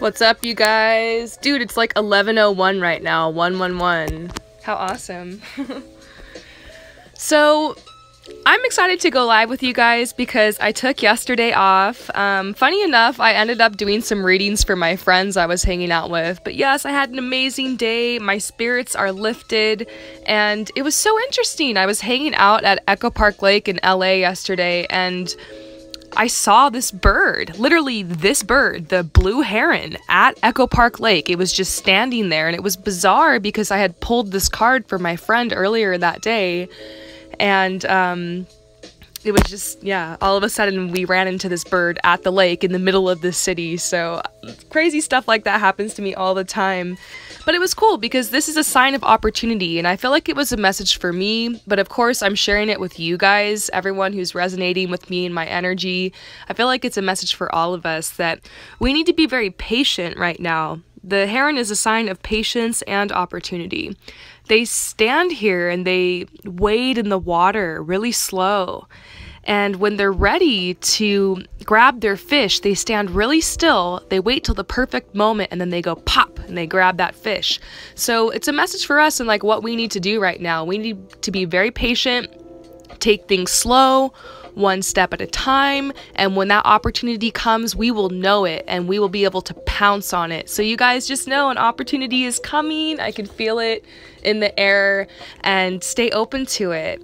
What's up, you guys? Dude, it's like 11:01 right now. 111. How awesome. So, I'm excited to go live with you guys because I took yesterday off. Funny enough, I ended up doing some readings for my friends I was hanging out with. But yes, I had an amazing day. My spirits are lifted. And it was so interesting. I was hanging out at Echo Park Lake in LA yesterday, and I saw this bird, literally this bird, the blue heron, at Echo Park Lake. It was just standing there, and it was bizarre because I had pulled this card for my friend earlier that day, and it was just, yeah, all of a sudden we ran into this bird at the lake in the middle of the city. So crazy stuff like that happens to me all the time. But it was cool because this is a sign of opportunity, and I feel like it was a message for me, but of course I'm sharing it with you guys, everyone who's resonating with me and my energy. I feel like it's a message for all of us that we need to be very patient right now. The heron is a sign of patience and opportunity. They stand here and they wade in the water really slow. And when they're ready to grab their fish, they stand really still, they wait till the perfect moment, and then they go pop and they grab that fish. So it's a message for us and like what we need to do right now. We need to be very patient, take things slow, one step at a time, and when that opportunity comes, we will know it and we will be able to pounce on it. So you guys just know an opportunity is coming. I can feel it in the air, and stay open to it.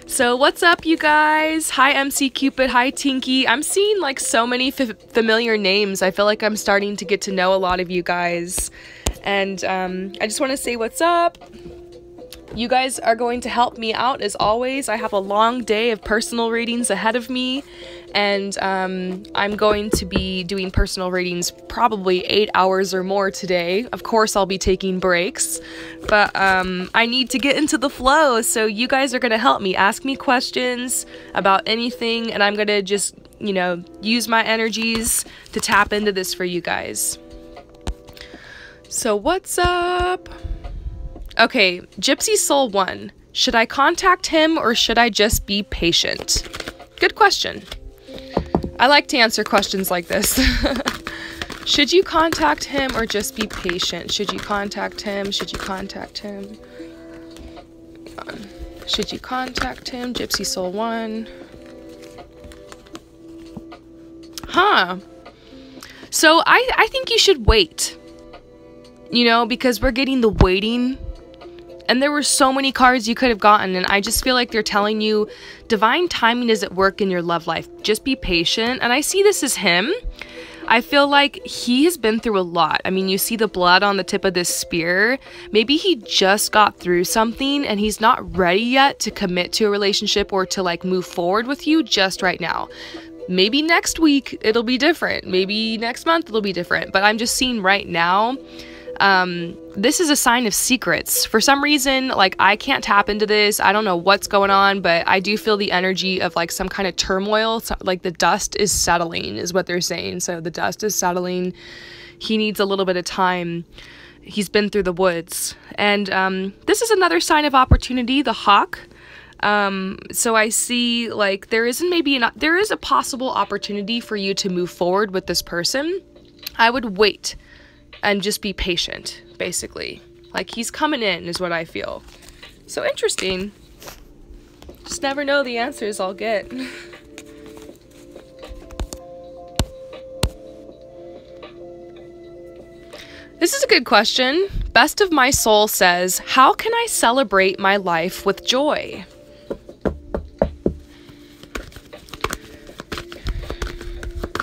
So what's up, you guys? Hi, MC Cupid. Hi, Tinky. I'm seeing like so many familiar names. I feel like I'm starting to get to know a lot of you guys. And I just want to say what's up. You guys are going to help me out as always. I have a long day of personal readings ahead of me, and I'm going to be doing personal readings probably 8 hours or more today. Of course, I'll be taking breaks, but I need to get into the flow, so you guys are going to help me. Ask me questions about anything, and I'm going to just, you know, use my energies to tap into this for you guys. So what's up? Okay, Gypsy Soul 1. Should I contact him or should I just be patient? Good question. I like to answer questions like this. Should you contact him or just be patient? Should you contact him? Should you contact him? Should you contact him? Gypsy Soul 1. Huh. So I think you should wait. You know, because we're getting the waiting. And there were so many cards you could have gotten, and I just feel like they're telling you divine timing is at work in your love life. Just be patient. And I see this as him. I feel like he has been through a lot. I mean, you see the blood on the tip of this spear. Maybe he just got through something and he's not ready yet to commit to a relationship or to like move forward with you just right now. Maybe next week it'll be different. Maybe next month it'll be different. But I'm just seeing right now, this is a sign of secrets. For some reason, like, I can't tap into this. I don't know what's going on, but I do feel the energy of like some kind of turmoil. So, like, the dust is settling is what they're saying. So the dust is settling. He needs a little bit of time. He's been through the woods. And this is another sign of opportunity, the hawk. So I see like there is a possible opportunity for you to move forward with this person. I would wait and just be patient, basically. Like, he's coming in is what I feel. So interesting. Just never know the answers I'll get. This is a good question. Best of My Soul says, how can I celebrate my life with joy?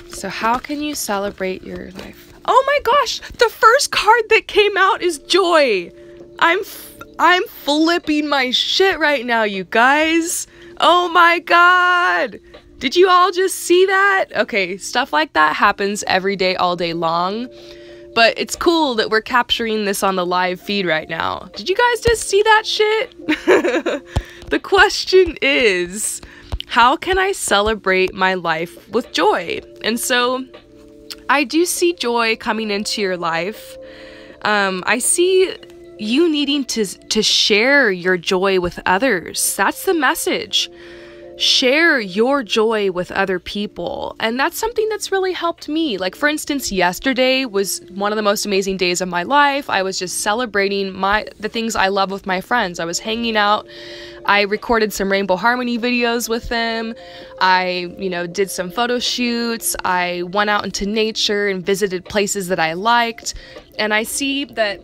So how can you celebrate your life? Oh my gosh, the first card that came out is joy. I'm flipping my shit right now, you guys. Oh my god. Did you all just see that? Okay, stuff like that happens every day, all day long. But it's cool that we're capturing this on the live feed right now. Did you guys just see that shit? The question is, how can I celebrate my life with joy? And so I do see joy coming into your life. I see you needing to share your joy with others. That's the message. share your joy with other people. And that's something that's really helped me. Like, for instance, yesterday was one of the most amazing days of my life. I was just celebrating the things I love with my friends. I was hanging out. I recorded some Rainbow Harmony videos with them. I, did some photo shoots. I went out into nature and visited places that I liked. And I see that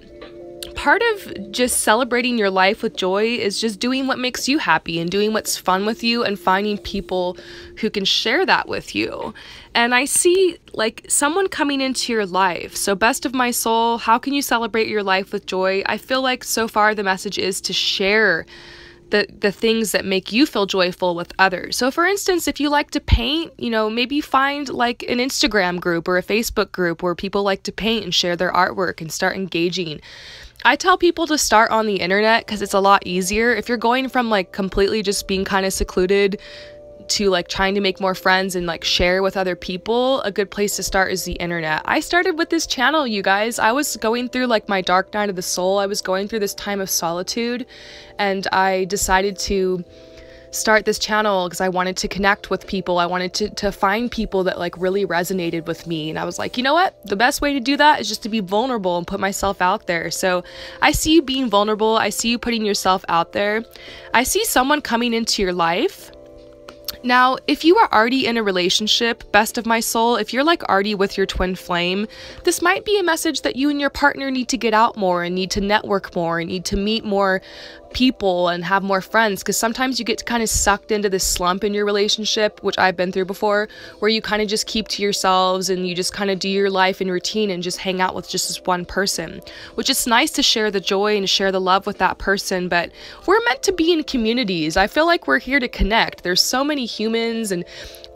part of just celebrating your life with joy is just doing what makes you happy and doing what's fun with you and finding people who can share that with you. And I see like someone coming into your life. So best of my soul, how can you celebrate your life with joy? I feel like so far the message is to share the things that make you feel joyful with others. So for instance, if you like to paint, maybe find like an Instagram group or a Facebook group where people like to paint and share their artwork and start engaging. I tell people to start on the internet because it's a lot easier. If you're going from like completely just being kind of secluded to like trying to make more friends and like share with other people, a good place to start is the internet. I started with this channel, you guys. I was going through like my dark night of the soul. I was going through this time of solitude, and I decided to start this channel because I wanted to connect with people. I wanted to find people that like really resonated with me. And I was like, you know what? The best way to do that is just to be vulnerable and put myself out there. So I see you being vulnerable. I see you putting yourself out there. I see someone coming into your life. Now, if you are already in a relationship, best of my soul, if you're like already with your twin flame, this might be a message that you and your partner need to get out more and need to network more and need to meet more people and have more friends, because sometimes you get kind of sucked into this slump in your relationship, which I've been through before, where you kind of just keep to yourselves and you just kind of do your life in routine and just hang out with just this one person, which is nice to share the joy and share the love with that person, but we're meant to be in communities. I feel like we're here to connect. There's so many humans, and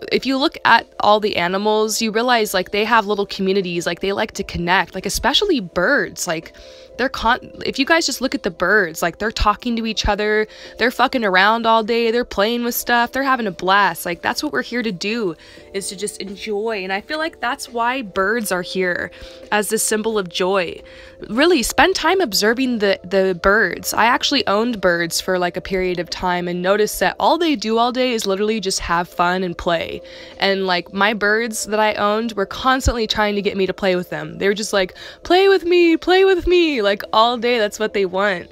if you look at all the animals, you realize like they have little communities, like they like to connect, like especially birds. Like if you guys just look at the birds, like they're talking to each other, they're fucking around all day, they're playing with stuff, they're having a blast. Like that's what we're here to do, is to just enjoy. And I feel like that's why birds are here, as this symbol of joy. Really spend time observing the birds. I actually owned birds for like a period of time and noticed that all they do all day is literally just have fun and play. And like my birds that I owned were constantly trying to get me to play with them. They were just like, play with me, like all day. That's what they want.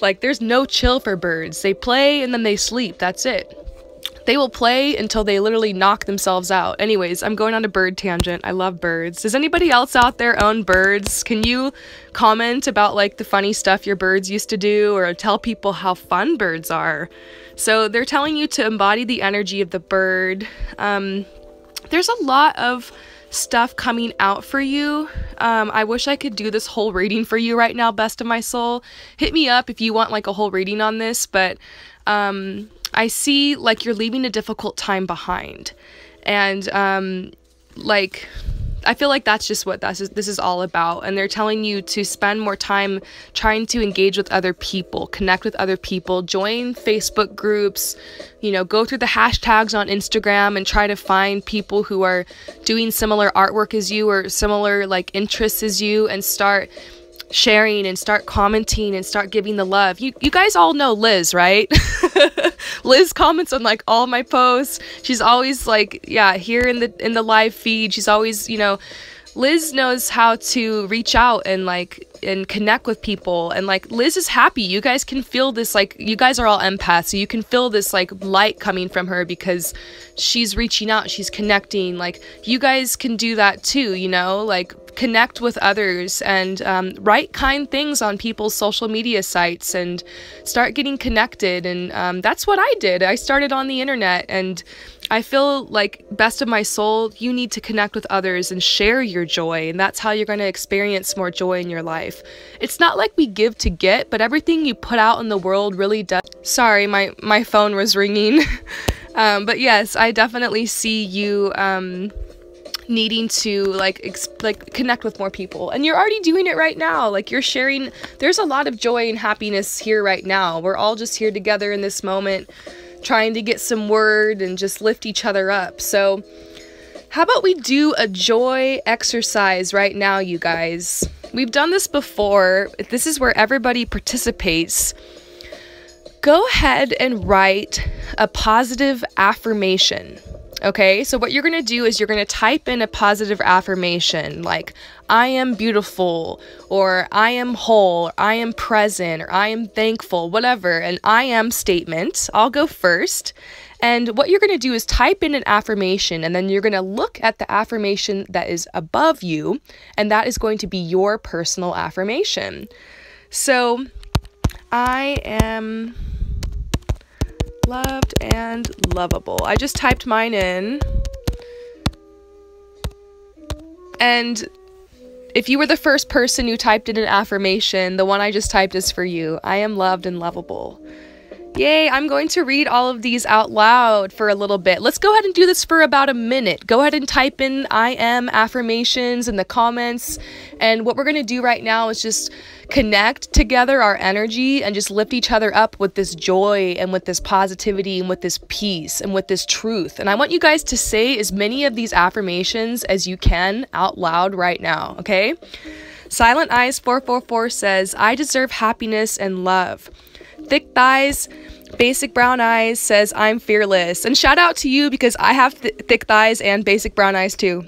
Like there's no chill for birds. They play and then they sleep. That's it. They will play until they literally knock themselves out. Anyways, I'm going on a bird tangent. I love birds. Does anybody else out there own birds? Can you comment about like the funny stuff your birds used to do, or tell people how fun birds are? So they're telling you to embody the energy of the bird. There's a lot of stuff coming out for you. I wish I could do this whole reading for you right now, best of my soul. Hit me up if you want like a whole reading on this, but I see like you're leaving a difficult time behind, and like I feel like that's just what this is all about. And they're telling you to spend more time trying to engage with other people, connect with other people, join Facebook groups, go through the hashtags on Instagram and try to find people who are doing similar artwork as you or similar like interests as you, and start sharing and start commenting and start giving the love. You guys all know Liz, right? Liz comments on like all my posts. She's always like, yeah, here in the live feed. She's always, Liz knows how to reach out and like and connect with people, and like Liz is happy. You guys can feel this, like you guys are all empaths, so you can feel this like light coming from her because she's reaching out, she's connecting. Like you guys can do that too, like connect with others and write kind things on people's social media sites and start getting connected. And that's what I did. I started on the internet, and I feel like, best of my soul, you need to connect with others and share your joy, and that's how you're going to experience more joy in your life. It's not like we give to get, but everything you put out in the world really does. Sorry, my phone was ringing. But yes, I definitely see you needing to like connect with more people, and you're already doing it right now. Like you're sharing, there's a lot of joy and happiness here right now. We're all just here together in this moment, trying to get some word and just lift each other up. So how about we do a joy exercise right now, you guys? We've done this before. This is where everybody participates. go ahead and write a positive affirmation. Okay, so what you're going to do is you're going to type in a positive affirmation like, I am beautiful, or I am whole, or I am present, or I am thankful, whatever, an I am statement. I'll go first. And what you're going to do is type in an affirmation, and then you're going to look at the affirmation that is above you, and that is going to be your personal affirmation. So, I am loved and lovable. I just typed mine in. And if you were the first person who typed in an affirmation, the one I just typed is for you. I am loved and lovable. Yay, I'm going to read all of these out loud for a little bit. Let's go ahead and do this for about a minute. Go ahead and type in I am affirmations in the comments. And what we're going to do right now is just connect together our energy and just lift each other up with this joy and with this positivity and with this peace and with this truth. And I want you guys to say as many of these affirmations as you can out loud right now, okay? Silent Eyes 444 says, I deserve happiness and love. Thick Thighs, Basic Brown Eyes says, I'm fearless. And shout out to you because I have thick thighs and basic brown eyes too.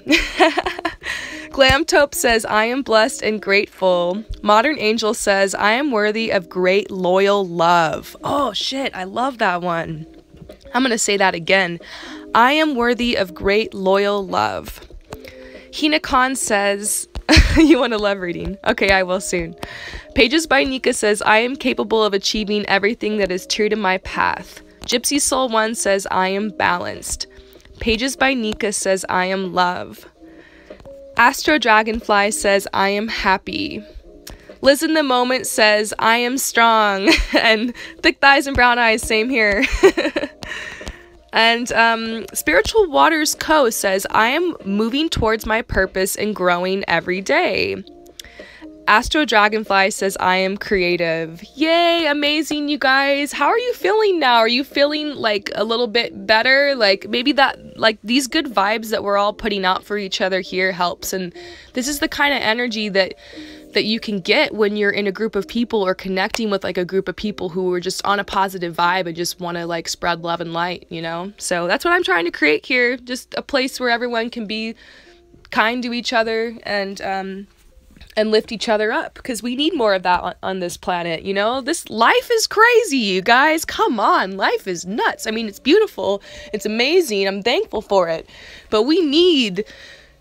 Glam Taupe says, I am blessed and grateful. Modern Angel says, I am worthy of great loyal love. Oh shit, I love that one. I'm gonna say that again. I am worthy of great loyal love. Hina Khan says, you want a love reading? Okay, I will soon. Pages by Nika says, I am capable of achieving everything that is true to my path. Gypsy Soul 1 says, I am balanced. Pages by Nika says, I am love. Astro Dragonfly says, I am happy. Liz in the Moment says, I am strong. And Thick Thighs and Brown Eyes, same here. And Spiritual Waters Co. says, I am moving towards my purpose and growing every day. Astro Dragonfly says, I am creative. Yay, amazing, you guys. How are you feeling now? Are you feeling like a little bit better? Like maybe that, like these good vibes that we're all putting out for each other here helps. And this is the kind of energy that you can get when you're in a group of people or connecting with like a group of people who are just on a positive vibe and just want to like spread love and light, you know? So that's what I'm trying to create here. Just a place where everyone can be kind to each other and lift each other up, because we need more of that on this planet, you know? This life is crazy, you guys. Come on, life is nuts. I mean, it's beautiful, it's amazing, I'm thankful for it, but we need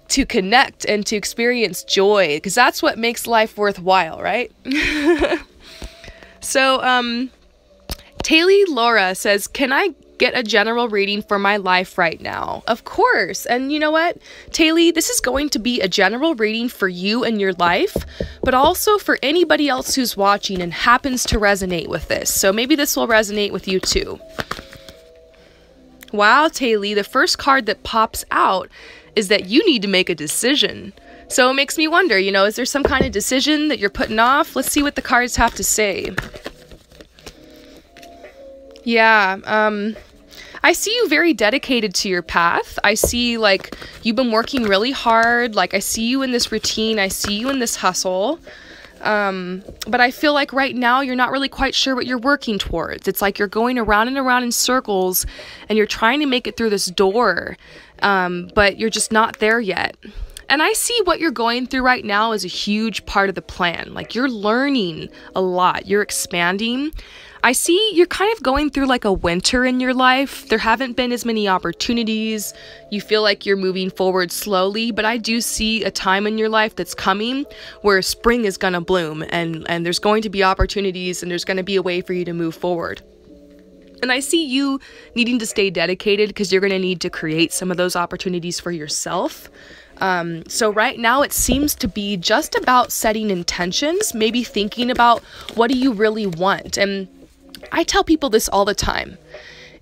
to connect and to experience joy, because that's what makes life worthwhile, right? So, Taylor Laura says, can I get a general reading for my life right now? Of course. And you know what, Taylor, this is going to be a general reading for you and your life, but also for anybody else who's watching and happens to resonate with this. So maybe this will resonate with you too. Wow, Taylor, the first card that pops out is that you need to make a decision. So it makes me wonder, you know, is there some kind of decision that you're putting off? Let's see what the cards have to say. Yeah, I see you very dedicated to your path. I see like you've been working really hard. Like I see you in this routine. I see you in this hustle. But I feel like right now you're not really quite sure what you're working towards. It's like you're going around and around in circles and you're trying to make it through this door, but you're just not there yet. And I see what you're going through right now as a huge part of the plan. Like you're learning a lot, you're expanding. I see you're kind of going through like a winter in your life. There haven't been as many opportunities. You feel like you're moving forward slowly, but I do see a time in your life that's coming where spring is gonna bloom and there's going to be opportunities and there's gonna be a way for you to move forward. And I see you needing to stay dedicated because you're gonna need to create some of those opportunities for yourself. So right now it seems to be just about setting intentions, maybe thinking about what do you really want. And I tell people this all the time.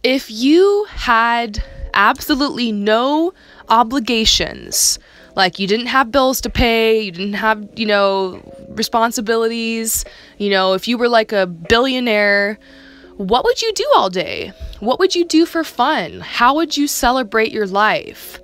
If you had absolutely no obligations, like you didn't have bills to pay, you didn't have, you know, responsibilities, you know, if you were like a billionaire, what would you do all day? What would you do for fun? How would you celebrate your life?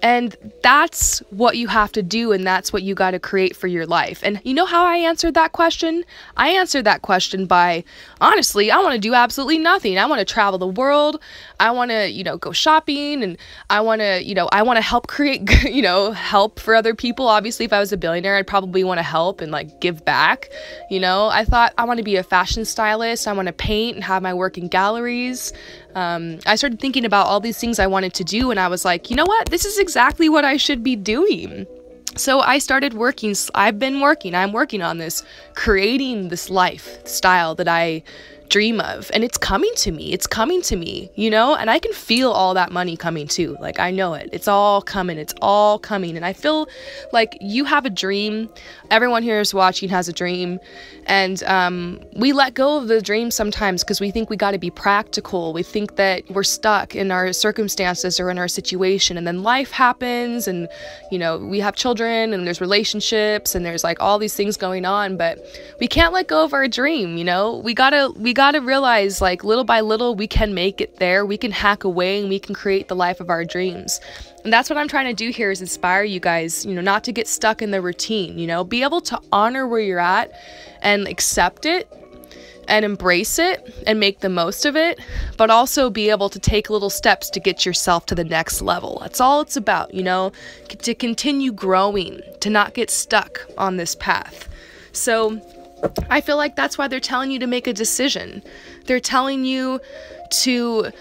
And that's what you have to do, and that's what you got to create for your life. And you know how I answered that question? I answered that question by, honestly, I want to do absolutely nothing. I want to travel the world. I want to, go shopping, and I want to help create, help for other people. Obviously, if I was a billionaire, I'd probably want to help and like give back. I thought I want to be a fashion stylist. I want to paint and have my work in galleries. I started thinking about all these things I wanted to do, and I was like, you know what? This is exactly what I should be doing. So I started working. I'm working on this, creating this lifestyle that I dream of, and it's coming to me, and I can feel all that money coming too. Like, I know it, it's all coming, and I feel like you have a dream. Everyone here is watching has a dream, and we let go of the dream sometimes because we think we got to be practical. We think that we're stuck in our circumstances or in our situation, and then life happens, and we have children, and there's relationships, and there's like all these things going on, but we can't let go of our dream. We gotta realize, like, little by little we can make it there. We can hack away, and we can create the life of our dreams. And that's what I'm trying to do here, is inspire you guys, not to get stuck in the routine, be able to honor where you're at and accept it and embrace it and make the most of it, but also be able to take little steps to get yourself to the next level. That's all it's about, to continue growing, to not get stuck on this path. So I feel like that's why they're telling you to make a decision. They're telling you to,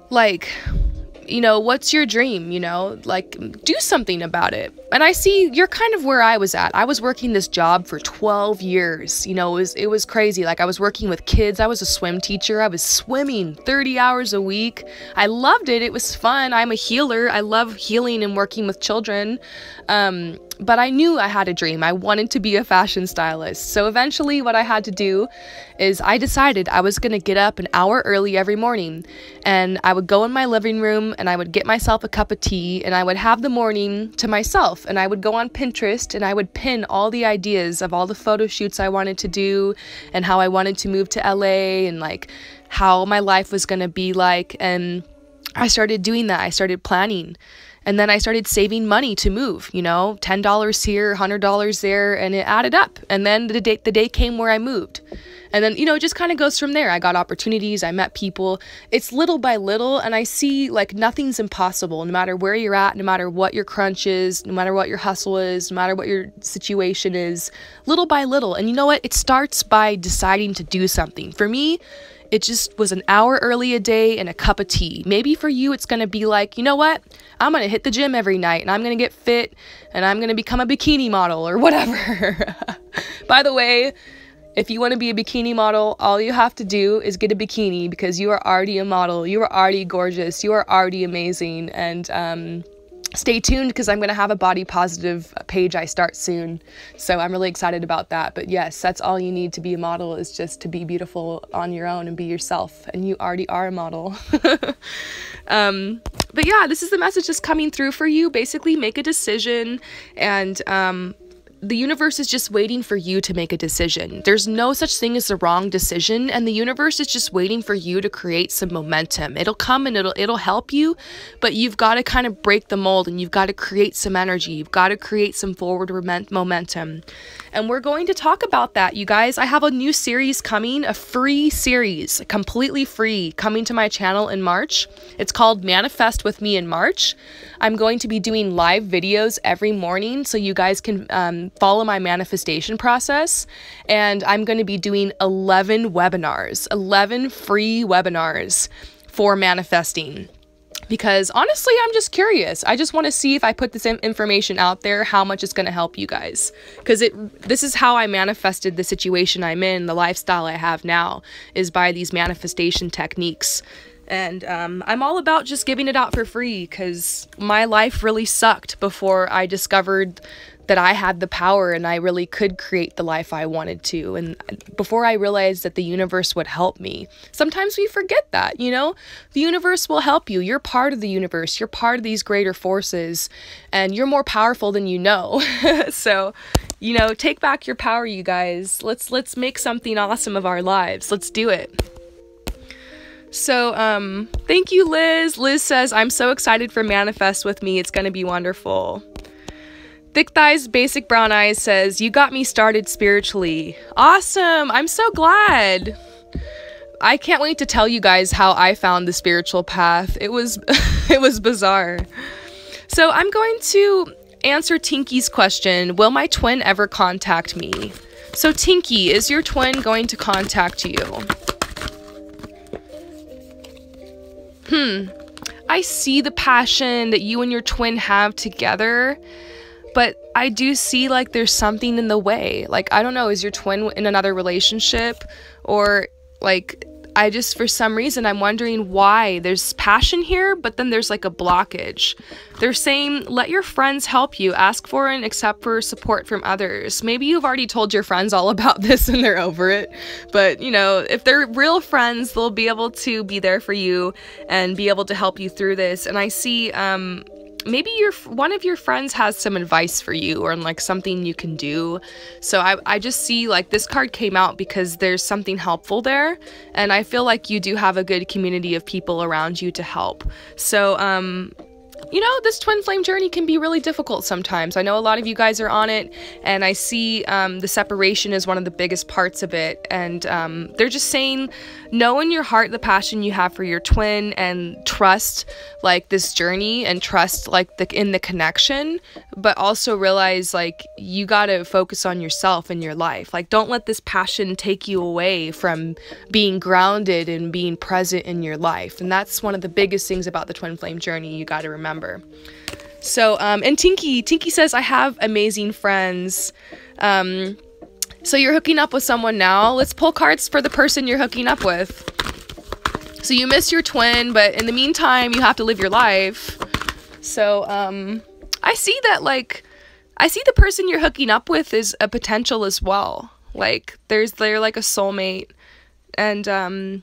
what's your dream, do something about it. And I see you're kind of where I was at. I was working this job for 12 years. It was crazy. Like, I was working with kids. I was a swim teacher. I was swimming 30 hours a week. I loved it. It was fun. I'm a healer. I love healing and working with children. But I knew I had a dream. I wanted to be a fashion stylist. So eventually what I had to do is I decided I was going to get up an hour early every morning, and I would go in my living room and I would get myself a cup of tea, and I would have the morning to myself, and I would go on Pinterest and I would pin all the ideas of all the photo shoots I wanted to do and how I wanted to move to LA and like how my life was going to be like. And I started doing that. I started planning. And then I started saving money to move, $10 here, $100 there, and it added up. And then the day came where I moved. And then, it just kind of goes from there. I got opportunities, I met people. It's little by little, and I see like nothing's impossible, no matter where you're at, no matter what your crunch is, no matter what your hustle is, no matter what your situation is, little by little. And you know what? It starts by deciding to do something. For me, it just was an hour early a day and a cup of tea. Maybe for you, it's going to be like, you know what? I'm going to hit the gym every night, and I'm going to get fit, and I'm going to become a bikini model or whatever. By the way, if you want to be a bikini model, all you have to do is get a bikini, because you are already a model. You are already gorgeous. You are already amazing. And stay tuned, because I'm going to have a body positive page I start soon. So I'm really excited about that. But yes, that's all you need to be a model, is just to be beautiful on your own and be yourself. And you already are a model. But yeah, this is the message that's coming through for you. Basically, make a decision, and the universe is just waiting for you to make a decision. There's no such thing as a wrong decision, and the universe is just waiting for you to create some momentum. It'll come and it'll help you, but you've got to kind of break the mold, and you've got to create some energy. You've got to create some forward momentum. And we're going to talk about that, you guys. I have a new series coming, a free series, completely free, coming to my channel in March. It's called Manifest with Me in March. I'm going to be doing live videos every morning, so you guys can follow my manifestation process. And I'm going to be doing 11 webinars, 11 free webinars for manifesting. Because honestly, I'm just curious. I just want to see, if I put this information out there, how much it's going to help you guys. Because this is how I manifested the situation I'm in, the lifestyle I have now, is by these manifestation techniques. And I'm all about just giving it out for free, because my life really sucked before I discovered that I had the power and I really could create the life I wanted to. And before I realized that the universe would help me. Sometimes we forget that, the universe will help you. You're part of the universe. You're part of these greater forces, and you're more powerful than you know. So, take back your power, you guys. Let's make something awesome of our lives. Let's do it. So, thank you, Liz. Liz says, I'm so excited for Manifest with me. It's going to be wonderful. Thick Thighs Basic Brown Eyes says, you got me started spiritually. Awesome. I'm so glad. I can't wait to tell you guys how I found the spiritual path. It was, it was bizarre. So I'm going to answer Tinky's question. Will my twin ever contact me? So Tinky, is your twin going to contact you? I see the passion that you and your twin have together, but I do see like there's something in the way. Like, I don't know, is your twin in another relationship? Or like, I just, for some reason, I'm wondering why there's passion here, but then there's like a blockage. They're saying, let your friends help you. Ask for and accept for support from others. Maybe you've already told your friends all about this and they're over it. But, you know, if they're real friends, they'll be able to be there for you and be able to help you through this. And I see, maybe one of your friends has some advice for you or like something you can do. So I just see like this card came out because there's something helpful there, and I feel like you do have a good community of people around you to help. So you know, this twin flame journey can be really difficult sometimes. I know a lot of you guys are on it, and I see the separation is one of the biggest parts of it. And they're just saying, know in your heart the passion you have for your twin, and trust like this journey, and trust like in the connection, but also realize like you gotta focus on yourself and your life. Like, don't let this passion take you away from being grounded and being present in your life. And that's one of the biggest things about the twin flame journey you gotta remember. So, and Tinky says, I have amazing friends. So you're hooking up with someone now. Let's pull cards for the person you're hooking up with. So you miss your twin, but in the meantime, you have to live your life. So, I see that, like, I see the person you're hooking up with is a potential as well. Like, they're like a soulmate, and,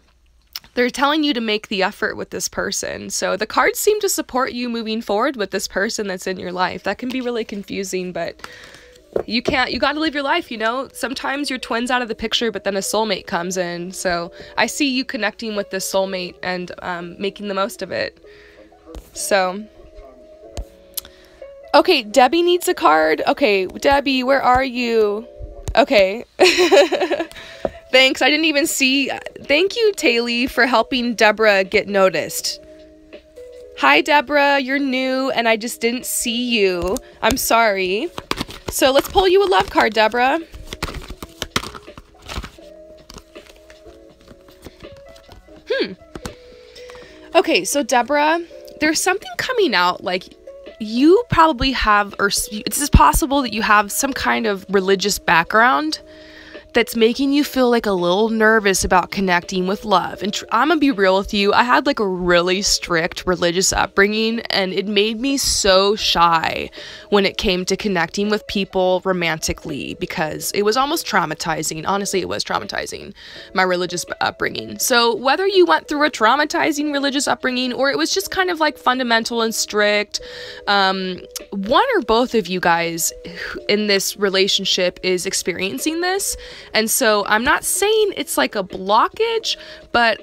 they're telling you to make the effort with this person. So the cards seem to support you moving forward with this person that's in your life. That can be really confusing, but you got to live your life, you know? Sometimes your twin's out of the picture, but then a soulmate comes in. So I see you connecting with this soulmate and making the most of it. So, okay, Debbie needs a card. Okay, Debbie, where are you? Okay. Thanks, I didn't even see. Thank you, Taylor, for helping Deborah get noticed. Hi, Deborah, you're new, and I just didn't see you. I'm sorry. So let's pull you a love card, Deborah. Okay, so Deborah, there's something coming out, like, you probably have, or it's possible that you have some kind of religious background that's making you feel like a little nervous about connecting with love. And I'm gonna be real with you, I had like a really strict religious upbringing, and it made me so shy when it came to connecting with people romantically, because it was almost traumatizing. Honestly, it was traumatizing, my religious upbringing. So whether you went through a traumatizing religious upbringing, or it was just kind of like fundamental and strict, one or both of you guys in this relationship is experiencing this. And so I'm not saying it's like a blockage, but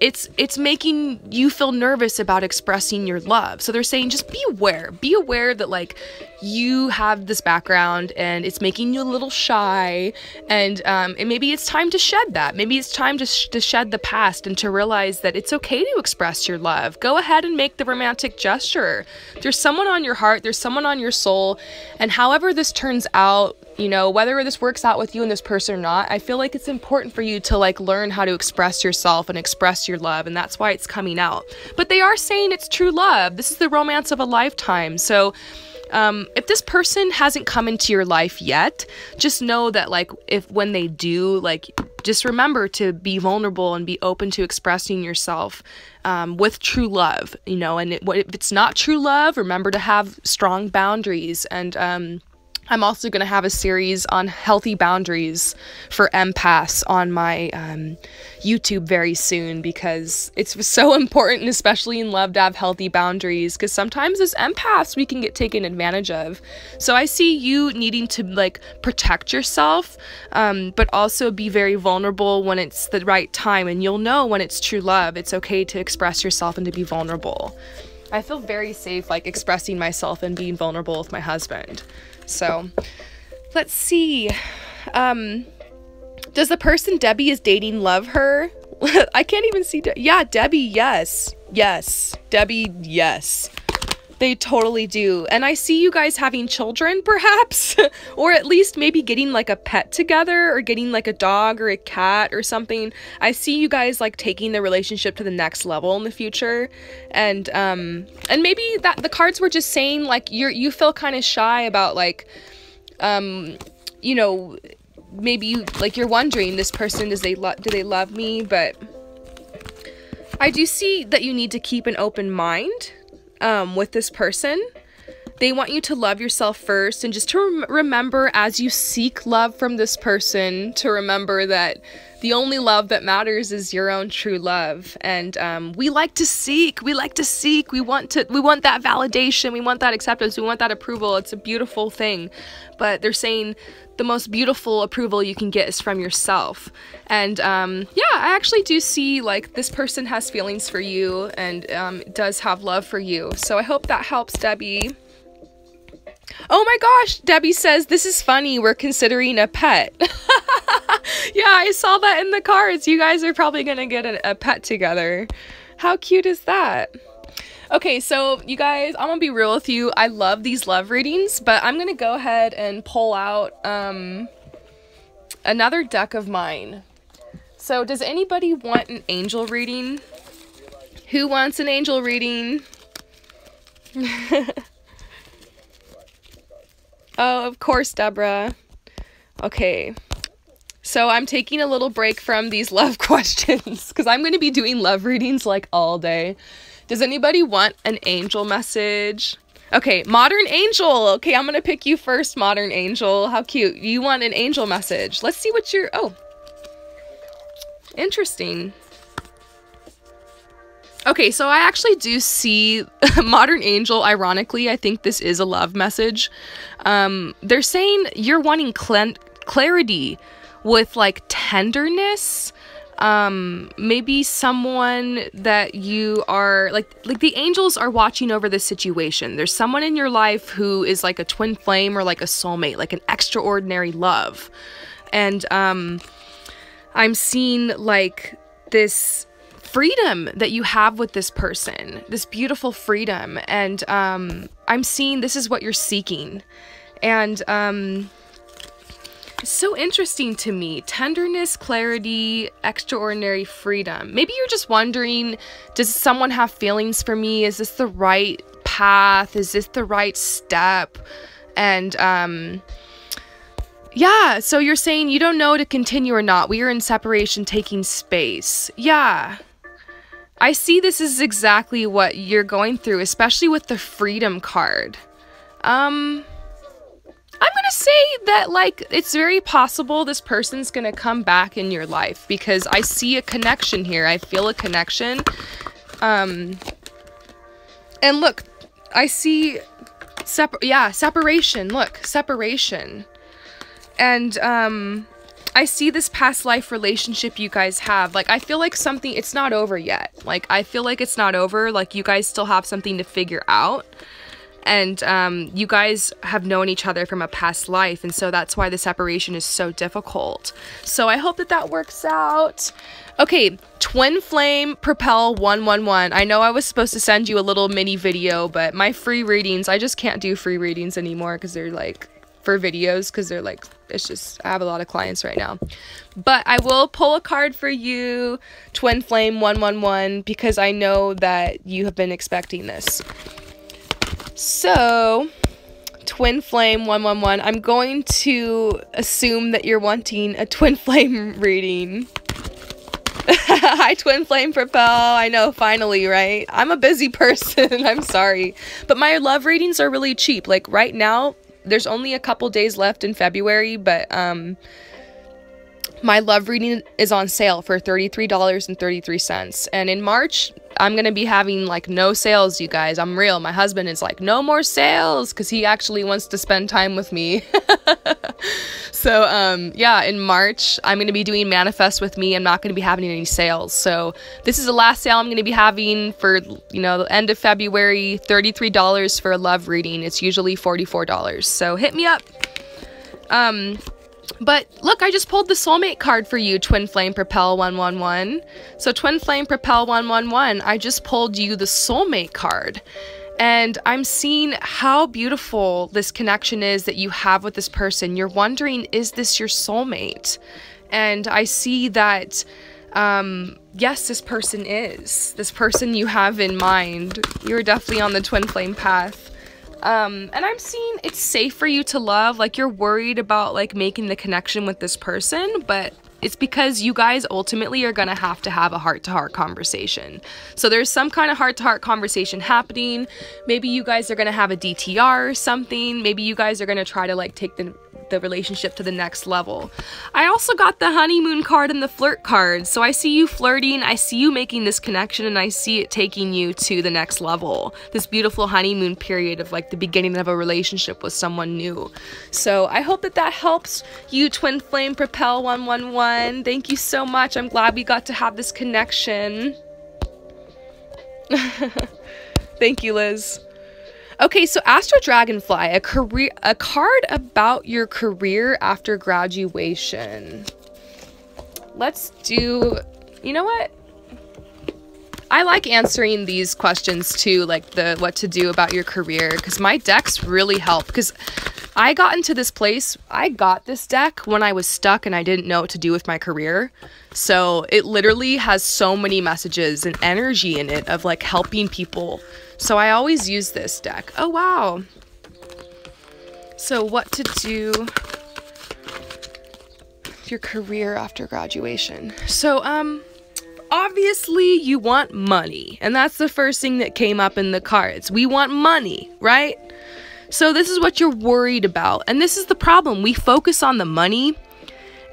it's making you feel nervous about expressing your love. So they're saying, just be aware that like you have this background and it's making you a little shy, and maybe it's time to shed that. Maybe it's time to shed the past and to realize that it's okay to express your love. Go ahead and make the romantic gesture. There's someone on your heart, there's someone on your soul, and however this turns out, you know, whether this works out with you and this person or not, I feel like it's important for you to like learn how to express yourself and express your love, and that's why it's coming out. But they are saying it's true love. This is the romance of a lifetime. So if this person hasn't come into your life yet, just know that like when they do, like just remember to be vulnerable and be open to expressing yourself with true love, you know. And if it's not true love, remember to have strong boundaries, and I'm also going to have a series on healthy boundaries for empaths on my YouTube very soon, because it's so important, especially in love, to have healthy boundaries, because sometimes as empaths we can get taken advantage of. So I see you needing to like protect yourself, but also be very vulnerable when it's the right time, and you'll know when it's true love. It's okay to express yourself and to be vulnerable. I feel very safe like expressing myself and being vulnerable with my husband. So let's see. Does the person Debbie is dating love her? I can't even see. Yeah, Debbie, yes. Yes. Debbie, yes. They totally do. And I see you guys having children, perhaps, or at least maybe getting like a pet together, or getting like a dog or a cat or something. I see you guys like taking the relationship to the next level in the future. And maybe that the cards were just saying like you feel kind of shy about like, you know, maybe you like you're wondering, this person, do they love me? But I do see that you need to keep an open mind with this person. They want you to love yourself first, and just to remember as you seek love from this person, to remember that the only love that matters is your own true love. And we like to seek, we want that validation, we want that acceptance, we want that approval. It's a beautiful thing, but they're saying the most beautiful approval you can get is from yourself. And yeah, I actually do see like this person has feelings for you, and does have love for you. So I hope that helps, Debbie. Oh my gosh, Debbie says, this is funny, we're considering a pet. Yeah, I saw that in the cards. You guys are probably gonna get a pet together. How cute is that? Okay, so you guys, I'm gonna be real with you. I love these love readings, but I'm gonna go ahead and pull out another deck of mine. So does anybody want an angel reading? Who wants an angel reading? Oh, of course, Deborah. Okay. So I'm taking a little break from these love questions because I'm going to be doing love readings like all day. Does anybody want an angel message? Okay, modern angel. Okay, I'm going to pick you first, modern angel. How cute. You want an angel message. Let's see what you're... Oh. Interesting. Okay, so I actually do see modern angel. Ironically, I think this is a love message. They're saying you're wanting clarity with like tenderness. Maybe someone that you are like the angels are watching over this situation. There's someone in your life who is like a twin flame or like a soulmate, like an extraordinary love. And I'm seeing like this freedom that you have with this person, this beautiful freedom. And I'm seeing this is what you're seeking. And it's so interesting to me. Tenderness, clarity, extraordinary freedom. Maybe you're just wondering, does someone have feelings for me? Is this the right path? Is this the right step? And yeah, so you're saying you don't know to continue or not. We are in separation, taking space. Yeah. I see this is exactly what you're going through, especially with the freedom card. I'm gonna say that, like, it's very possible this person's gonna come back in your life because I see a connection here. I feel a connection. And look, I see separation. Look, separation. And I see this past life relationship you guys have. Like, I feel like something, it's not over yet. Like, I feel like it's not over. Like, you guys still have something to figure out. And you guys have known each other from a past life. And so that's why the separation is so difficult. So I hope that that works out. Okay, Twin Flame Propel 111. I know I was supposed to send you a little mini video, but my free readings, I just can't do free readings anymore because they're like, for videos, because they're like, it's just, I have a lot of clients right now. But I will pull a card for you, Twin Flame 111, because I know that you have been expecting this. So, Twin Flame 111, I'm going to assume that you're wanting a Twin Flame reading. Hi, Twin Flame Propel. I know, finally, right? I'm a busy person. I'm sorry. But my love readings are really cheap. Like, right now, there's only a couple days left in February, but my love reading is on sale for $33.33. And in March, I'm going to be having like no sales, you guys. I'm real. My husband is like, no more sales, because he actually wants to spend time with me. So, yeah, in March, I'm going to be doing Manifest with Me. I'm not going to be having any sales. So this is the last sale I'm going to be having for, you know, the end of February, $33 for a love reading. It's usually $44. So hit me up. But look, I just pulled the soulmate card for you, Twin Flame Propel 111. So Twin Flame Propel 111, I just pulled you the soulmate card. And I'm seeing how beautiful this connection is that you have with this person. You're wondering, is this your soulmate? And I see that, yes, this person is. This person you have in mind. You're definitely on the twin flame path. And I'm seeing it's safe for you to love. Like, you're worried about, like, making the connection with this person, but it's because you guys ultimately are going to have a heart-to-heart conversation. So there's some kind of heart-to-heart conversation happening. Maybe you guys are going to have a DTR or something. Maybe you guys are going to try to, like, take the relationship to the next level. I also got the honeymoon card and the flirt card. So I see you flirting, I see you making this connection, and I see it taking you to the next level. This beautiful honeymoon period of like the beginning of a relationship with someone new. So I hope that that helps you, Twin Flame Propel 111. Thank you so much. I'm glad we got to have this connection. Thank you, Liz. Okay, so Astro Dragonfly, a card about your career after graduation. Let's do, you know what? I like answering these questions too, like the what to do about your career, because my decks really help. Because I got into this place, I got this deck when I was stuck and I didn't know what to do with my career. So it literally has so many messages and energy in it of like helping people. So I always use this deck. Oh, wow. So what to do with your career after graduation. So, obviously you want money. And that's the first thing that came up in the cards. We want money, right? So this is what you're worried about. And this is the problem. We focus on the money.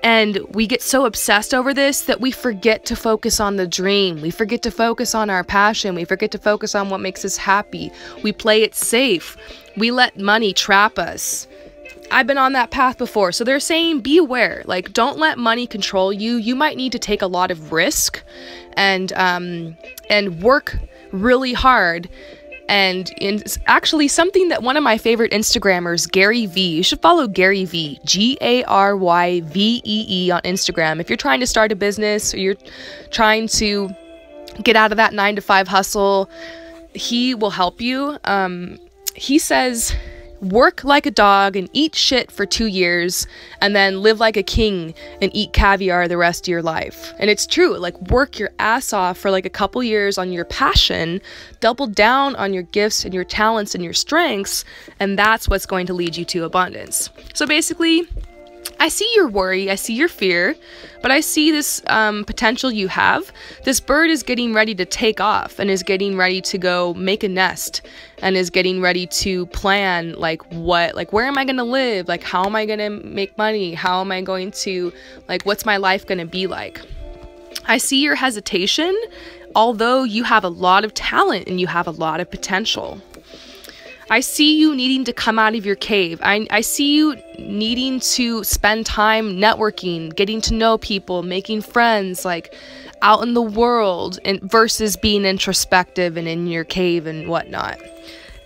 And we get so obsessed over this that we forget to focus on the dream. We forget to focus on our passion. We forget to focus on what makes us happy. We play it safe. We let money trap us. I've been on that path before. So they're saying be aware. Like, don't let money control you. You might need to take a lot of risk and work really hard. And it's actually something that one of my favorite Instagrammers, Gary V, you should follow Gary V, Garyvee on Instagram. If you're trying to start a business or you're trying to get out of that 9-to-5 hustle, he will help you. He says, work like a dog and eat shit for 2 years and then live like a king and eat caviar the rest of your life. And it's true, like work your ass off for like a couple years on your passion, double down on your gifts and your talents and your strengths, and that's what's going to lead you to abundance. So basically, I see your worry, I see your fear, but I see this potential you have. This bird is getting ready to take off and is getting ready to go make a nest and is getting ready to plan where am I going to live? Like, how am I going to make money? How am I going to, like, what's my life going to be like? I see your hesitation, although you have a lot of talent and you have a lot of potential. I see you needing to come out of your cave. I see you needing to spend time networking, getting to know people, making friends, like out in the world, and versus being introspective and in your cave and whatnot.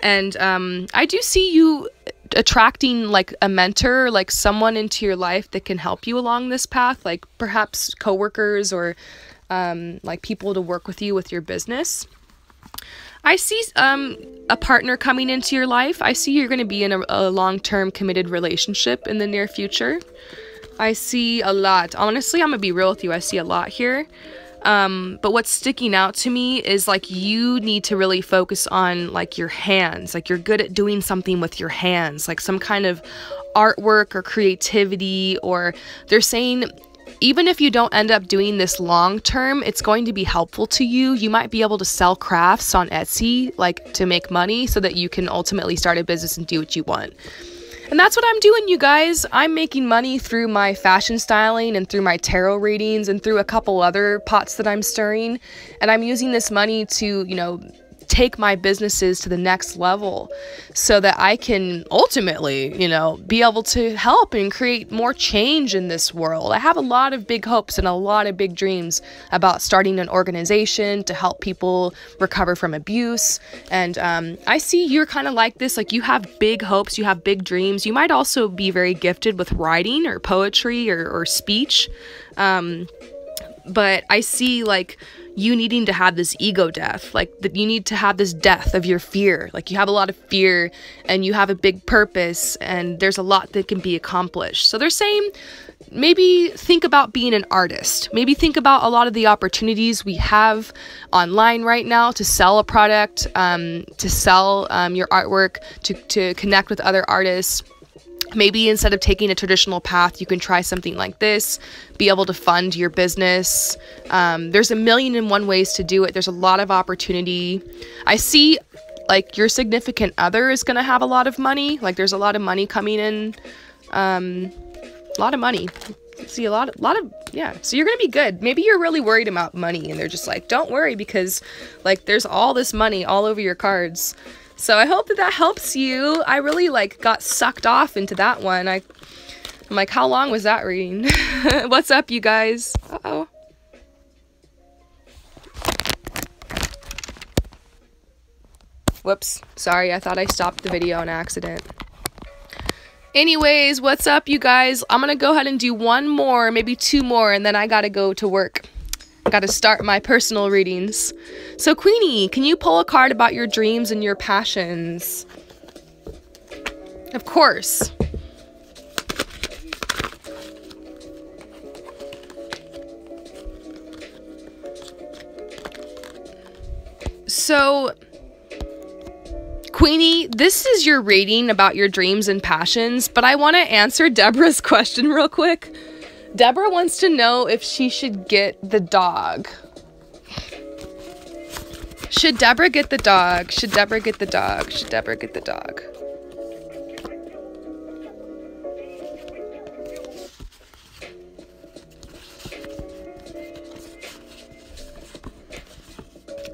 And I do see you attracting like a mentor, like someone into your life that can help you along this path, like perhaps coworkers or like people to work with you with your business. I see a partner coming into your life. I see you're going to be in a long-term committed relationship in the near future. I see a lot. Honestly, I'm going to be real with you. I see a lot here. But what's sticking out to me is like you need to really focus on like your hands. Like you're good at doing something with your hands, like some kind of artwork or creativity, or they're saying even if you don't end up doing this long term, it's going to be helpful to you. You might be able to sell crafts on Etsy, like to make money so that you can ultimately start a business and do what you want. And that's what I'm doing, you guys. I'm making money through my fashion styling and through my tarot readings and through a couple other pots that I'm stirring. And I'm using this money to, you know, take my businesses to the next level so that I can ultimately, you know, be able to help and create more change in this world. I have a lot of big hopes and a lot of big dreams about starting an organization to help people recover from abuse. And I see you're kind of like this, like you have big hopes, you have big dreams. You might also be very gifted with writing or poetry or speech. But I see like you needing to have this ego death, like that you need to have this death of your fear. Like you have a lot of fear and you have a big purpose and there's a lot that can be accomplished. So they're saying maybe think about being an artist. Maybe think about a lot of the opportunities we have online right now to sell a product, to sell your artwork, to connect with other artists. Maybe instead of taking a traditional path, you can try something like this, be able to fund your business. There's 1,000,001 ways to do it. There's a lot of opportunity. I see like your significant other is going to have a lot of money. Like there's a lot of money coming in, a lot of money. See a lot of, yeah. So you're going to be good. Maybe you're really worried about money and they're just like, don't worry because like there's all this money all over your cards. So I hope that that helps you. I really like got sucked off into that one. I'm like, how long was that reading? What's up, you guys? Uh-oh. Whoops. Sorry, I thought I stopped the video on accident. Anyways, what's up, you guys? I'm gonna go ahead and do one more, maybe two more, and then I gotta go to work. I gotta start my personal readings. So Queenie, can you pull a card about your dreams and your passions? Of course. So Queenie, this is your reading about your dreams and passions, but I want to answer Deborah's question real quick. Deborah wants to know if she should get the dog. Should Deborah get the dog? Should Deborah get the dog? Should Deborah get the dog?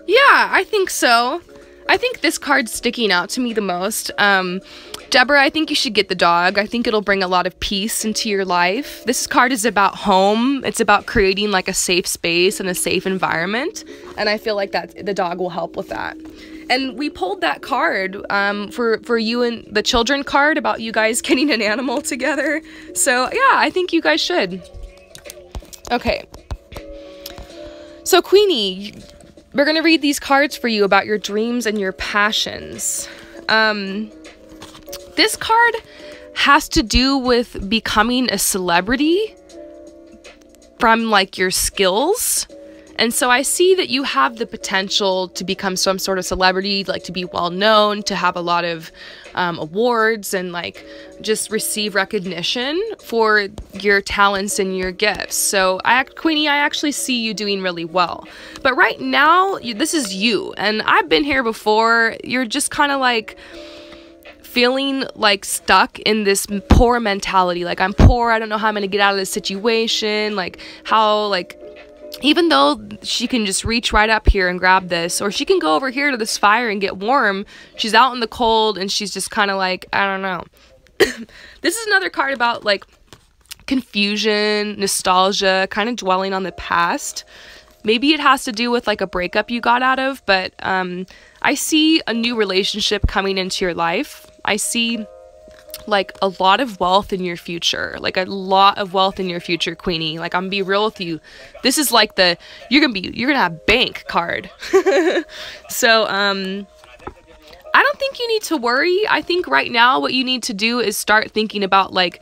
Yeah, I think so. I think this card's sticking out to me the most. Deborah, I think you should get the dog. I think it'll bring a lot of peace into your life. This card is about home. It's about creating like a safe space and a safe environment. And I feel like that the dog will help with that. And we pulled that card for you and the children card about you guys getting an animal together. So yeah, I think you guys should. Okay. So Queenie, we're going to read these cards for you about your dreams and your passions. This card has to do with becoming a celebrity from like your skills. And so I see that you have the potential to become some sort of celebrity, like to be well known, to have a lot of awards and like just receive recognition for your talents and your gifts. So Queenie, I actually see you doing really well. But right now, this is you. And I've been here before. You're just kind of like feeling like stuck in this poor mentality. Like, I'm poor, I don't know how I'm gonna get out of this situation. Like, how, like, even though she can just reach right up here and grab this, or she can go over here to this fire and get warm, she's out in the cold and she's just kind of like, I don't know. This is another card about like confusion, nostalgia, kind of dwelling on the past. Maybe it has to do with like a breakup you got out of, but I see a new relationship coming into your life. I see like a lot of wealth in your future, like a lot of wealth in your future, Queenie. Like, I'm gonna be real with you. This is like the, you're gonna have bank card. So, I don't think you need to worry. I think right now what you need to do is start thinking about like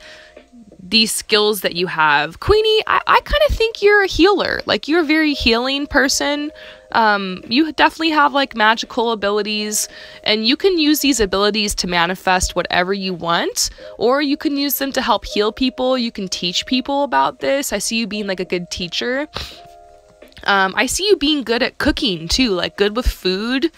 these skills that you have. Queenie, I kind of think you're a healer. Like, you're a very healing person. You definitely have like magical abilities, and you can use these abilities to manifest whatever you want, or you can use them to help heal people. You can teach people about this. I see you being like a good teacher. I see you being good at cooking too, like good with food.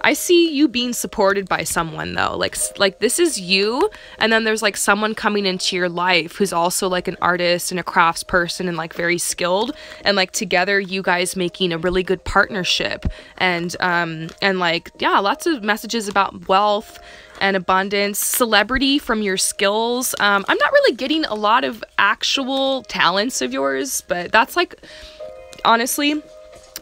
I see you being supported by someone though. Like this is you, and then there's like someone coming into your life who's also like an artist and a crafts person and like very skilled, and like together you guys making a really good partnership. And like, yeah, lots of messages about wealth and abundance, celebrity from your skills. I'm not really getting a lot of actual talents of yours, but that's like, honestly,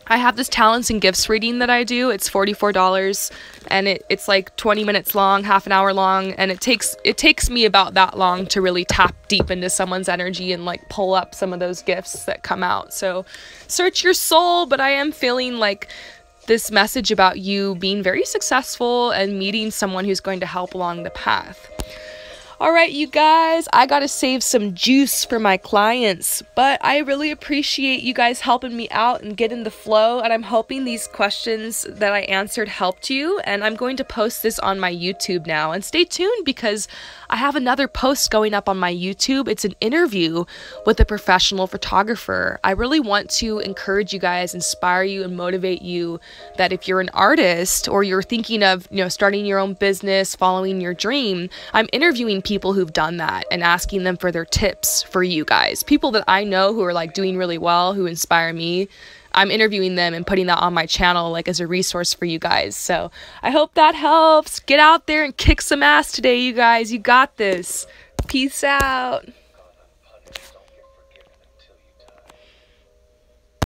I have this talents and gifts reading that I do. It's $44, and it's like 20 minutes long, half an hour long, and it takes me about that long to really tap deep into someone's energy and like pull up some of those gifts that come out. So search your soul, but I am feeling like this message about you being very successful and meeting someone who's going to help along the path. All right, you guys, I got to save some juice for my clients, but I really appreciate you guys helping me out and get in the flow, and I'm hoping these questions that I answered helped you, and I'm going to post this on my YouTube now, and stay tuned because I have another post going up on my YouTube. It's an interview with a professional photographer. I really want to encourage you guys, inspire you, and motivate you that if you're an artist or you're thinking of, starting your own business, following your dream, I'm interviewing people who've done that and asking them for their tips for you guys. People that I know who are like doing really well, who inspire me. I'm interviewing them and putting that on my channel like as a resource for you guys. So I hope that helps. Get out there and kick some ass today, you guys. You got this. Peace out.